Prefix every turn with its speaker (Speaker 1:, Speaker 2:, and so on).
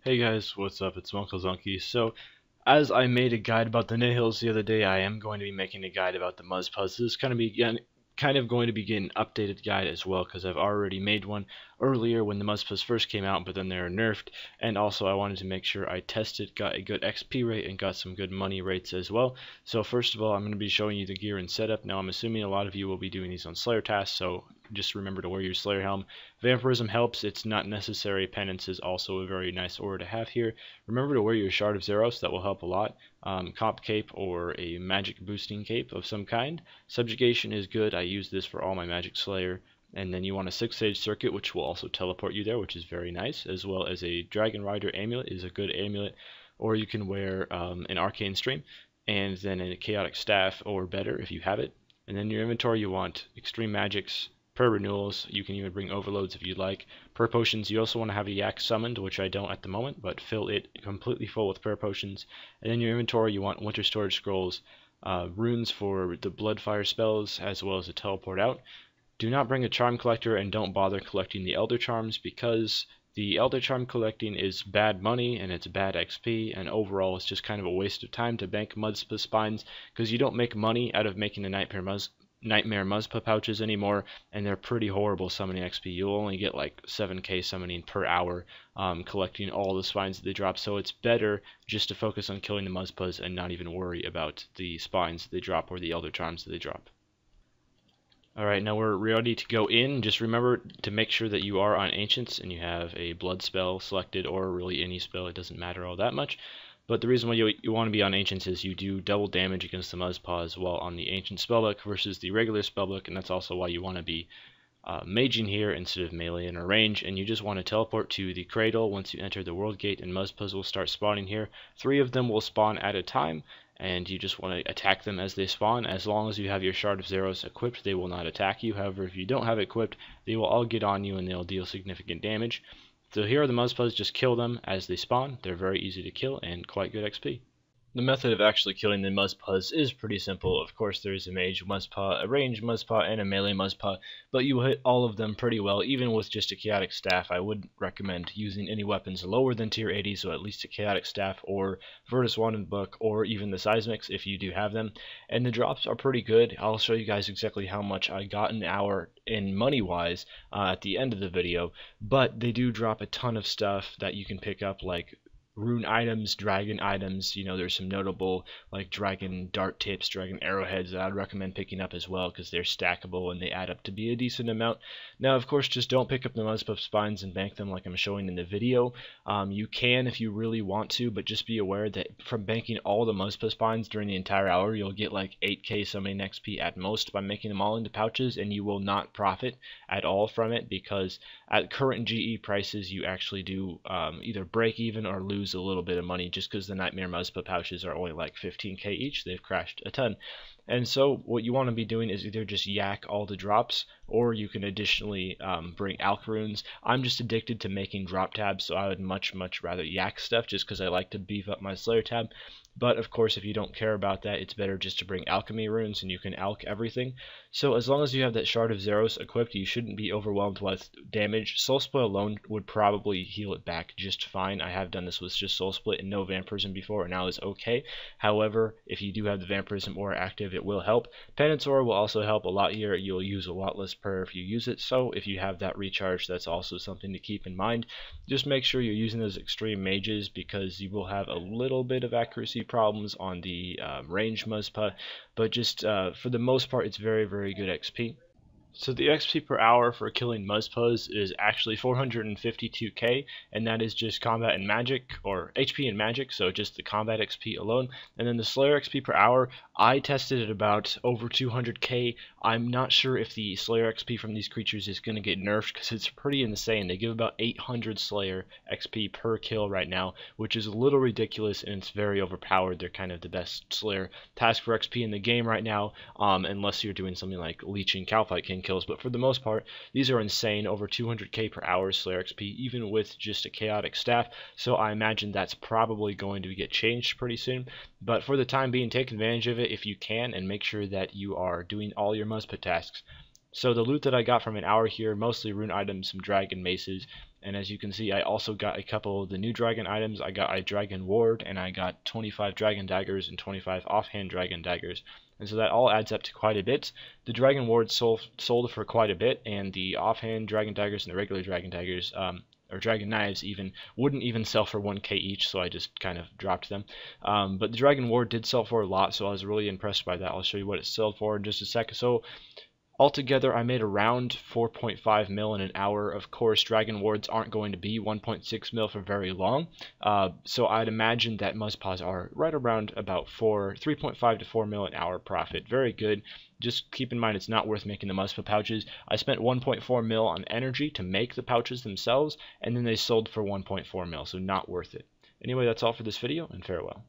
Speaker 1: Hey guys, what's up? It's munclesonkey. So, as I made a guide about the nihils the other day, I am going to be making a guide about the Muspahs. This is kind of going to be an updated guide as well, because I've already made one earlier when the Muspahs first came out, but then they were nerfed. And also, I wanted to make sure I tested, got a good XP rate, and got some good money rates as well. So first of all, I'm going to be showing you the gear and setup. Now, I'm assuming a lot of you will be doing these on Slayer tasks, so just remember to wear your Slayer helm. Vampirism helps, it's not necessary. Penance is also a very nice aura to have here. Remember to wear your Shard of Zeros, that will help a lot. Comp cape or a magic boosting cape of some kind. Subjugation is good, I use this for all my magic slayer. And then you want a 6-stage circuit, which will also teleport you there, which is very nice, as well as a Dragon Rider amulet is a good amulet, or you can wear an Arcane Stream, and then a Chaotic Staff, or better if you have it. And then in your inventory you want Extreme Magics, per renewals, you can even bring overloads if you'd like. Per potions, you also want to have a yak summoned, which I don't at the moment, but fill it completely full with per potions. And in your inventory, you want winter storage scrolls, runes for the bloodfire spells, as well as a teleport out. Do not bring a charm collector and don't bother collecting the elder charms, because the elder charm collecting is bad money and it's bad XP, and overall it's just kind of a waste of time to bank Muspah spines, because you don't make money out of making the Nightmare Muspah pouches anymore, and they're pretty horrible summoning XP. You'll only get like 7k summoning per hour collecting all the spines that they drop, so it's better just to focus on killing the Muspahs and not even worry about the spines that they drop or the elder charms that they drop. Alright, now we're ready to go in. Just remember to make sure that you are on Ancients and you have a blood spell selected, or really any spell, it doesn't matter all that much. But the reason why you want to be on Ancients is you do double damage against the Muspahs while on the Ancient spellbook versus the regular spellbook, and that's also why you want to be maging here instead of melee in a range, and you just want to teleport to the cradle once you enter the world gate, and Muspahs will start spawning here. 3 of them will spawn at a time, and you just want to attack them as they spawn. As long as you have your Shard of Zeros equipped, they will not attack you. However, if you don't have it equipped, they will all get on you and they'll deal significant damage. So here are the Muspahs, just kill them as they spawn. They're very easy to kill and quite good XP. The method of actually killing the Muspahs is pretty simple. Of course, there is a mage Muspah, a ranged Muspah, and a melee Muspah, but you will hit all of them pretty well, even with just a chaotic staff. I would recommend using any weapons lower than tier 80, so at least a chaotic staff or Virtus Wanted Book, or even the seismics if you do have them. And the drops are pretty good. I'll show you guys exactly how much I got an hour in money-wise at the end of the video, but they do drop a ton of stuff that you can pick up, like rune items, dragon items. You know, there's some notable like dragon dart tips, dragon arrowheads that I'd recommend picking up as well, because they're stackable and they add up to be a decent amount. Now, of course, just don't pick up the Muspah spines and bank them like I'm showing in the video. You can if you really want to, but just be aware that from banking all the Muspah spines during the entire hour, you'll get like 8k summoning XP at most by making them all into pouches, and you will not profit at all from it, because at current GE prices you actually do either break even or lose a little bit of money, just because the Nightmare Muspah pouches are only like 15k each. They've crashed a ton. And so what you want to be doing is either just yak all the drops, or you can additionally bring alch runes. I'm just addicted to making drop tabs, so I would much rather yak stuff, just because I like to beef up my Slayer tab. But of course, if you don't care about that, it's better just to bring alchemy runes, and you can alch everything. So as long as you have that Shard of Zeros equipped, you shouldn't be overwhelmed with damage. Soul Split alone would probably heal it back just fine. I have done this with just Soul Split and no Vampirism before, and now is okay. However, if you do have the Vampirism aura active, it will help. Penance aura will also help a lot here. You'll use a lot less prayer if you use it, so if you have that recharge, that's also something to keep in mind. Just make sure you're using those extreme mages, because you will have a little bit of accuracy problems on the range Muspah, but just for the most part, it's very good XP. So the XP per hour for killing Muspahs is actually 452k, and that is just combat and magic, or HP and magic, so just the combat XP alone. And then the Slayer XP per hour, I tested at about over 200k. I'm not sure if the Slayer XP from these creatures is going to get nerfed, because it's pretty insane. They give about 800 Slayer XP per kill right now, which is a little ridiculous, and it's very overpowered. They're kind of the best Slayer task for XP in the game right now, unless you're doing something like leeching Calfight King kills, but for the most part, these are insane. Over 200k per hour Slayer XP, even with just a chaotic staff, so I imagine that's probably going to get changed pretty soon. But for the time being, take advantage of it if you can, and make sure that you are doing all your Muspah tasks. So the loot that I got from an hour here, mostly rune items, some dragon maces, And as you can see, I also got a couple of the new dragon items. I got a dragon ward, and I got 25 dragon daggers and 25 offhand dragon daggers. And so that all adds up to quite a bit. The dragon ward sold for quite a bit, and the offhand dragon daggers and the regular dragon daggers, or dragon knives even, wouldn't even sell for 1k each, so I just kind of dropped them. But the dragon ward did sell for a lot, so I was really impressed by that. I'll show you what it sold for in just a sec. So altogether, I made around 4.5 mil in an hour. Of course, dragon wards aren't going to be 1.6 mil for very long, so I'd imagine that Muspahs are right around about 3.5 to 4 mil an hour profit. Very good. Just keep in mind it's not worth making the Muspah pouches. I spent 1.4 mil on energy to make the pouches themselves, and then they sold for 1.4 mil, so not worth it. Anyway, that's all for this video, and farewell.